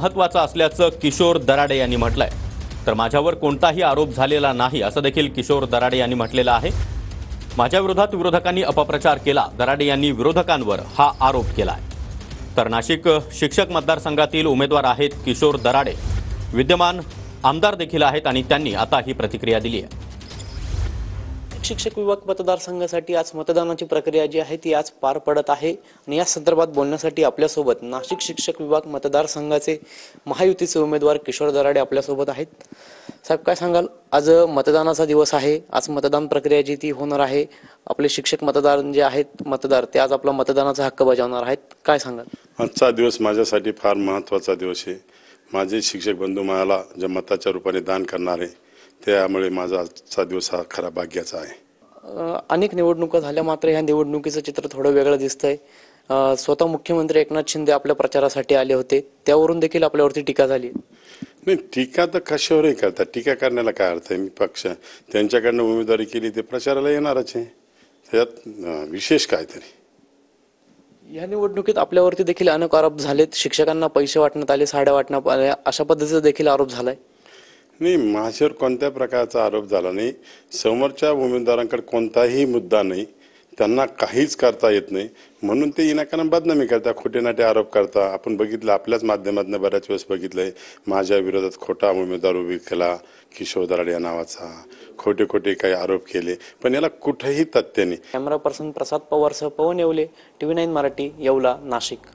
महत्त्वाचा असल्याचं किशोर दराडे यांनी म्हटलंय। तर माझ्यावर कोणताही आरोप झालेला नाही असं देखील किशोर दराडे यांनी म्हटलेलं आहे। माझ्या विरोधात विरोधकांनी अपप्रचार केला, दराडे यांनी विरोधकांवर हा आरोप केलाय। तर नाशिक शिक्षक मतदारसंघातील उमेदवार आहेत किशोर दराडे, विद्यमान आमदार देखील आहेत आणि त्यांनी आता ही प्रतिक्रिया दिली आहे। शिक्षक विभाग मतदारसंघासाठी आज मतदानाची प्रक्रिया जी आहे ती आज पार पडत आहे आणि या संदर्भात बोलण्यासाठी आपल्यासोबत नाशिक शिक्षक विभाग मतदारसंघाचे महायुतीचे उमेदवार किशोर दराडे आपल्यासोबत आहेत। साहेब, काय सांगाल, आज मतदानाचा दिवस आहे, आज मतदान प्रक्रिया जी ती होणार आहे, आपले शिक्षक मतदार जे आहेत मतदार ते आज आपला मतदानाचा हक्क बजावणार आहेत, काय सांगाल? आजचा दिवस माझ्यासाठी फार महत्त्वाचा दिवस आहे। माझे शिक्षक बंधू मला ज्या मताच्या रूपाने दान करणार आहे त्यामुळे माझा आजचा दिवस हा खरा भाग्याचा आहे। अनेक निवडणुका झाल्या, मात्र ह्या निवडणुकीचं चित्र थोडं वेगळं दिसतंय। स्वतः मुख्यमंत्री एकनाथ शिंदे आपल्या प्रचारासाठी आले होते, त्यावरून देखील आपल्यावरती टीका झाली। नाही, टीका तर कशावरही करतात, टीका करण्याला काय अर्थ आहे? मी पक्ष त्यांच्याकडनं उमेदवारी केली ते प्रचाराला येणारच आहे, त्यात विशेष काय तरी। या निवडणुकीत आपल्यावरती देखील अनेक आरोप झालेत, शिक्षकांना पैसे वाटण्यात आले, साड्या वाटण्यात आल्या, अशा पद्धतीचा देखील आरोप झालाय। नाही, माझ्यावर कोणत्या प्रकारचा आरोप झाला नाही। समोरच्या उमेदवारांकडे कोणताही मुद्दा नाही, त्यांना काहीच करता येत नाही, म्हणून ते विनाकारण बदनामी करता, खोटे नाटे आरोप करता। आपण बघितलं, आपल्याच माध्यमातून बऱ्याच वेळेस बघितलंय, माझ्या विरोधात खोटा उमेदवार उभी केला किशोर दराडे या नावाचा, खोटे खोटे काही आरोप केले, पण याला कुठेही तथ्य नाही। कॅमेरा पर्सन प्रसाद पवारसह पवन येवले, TV9 मराठी, येवला, नाशिक।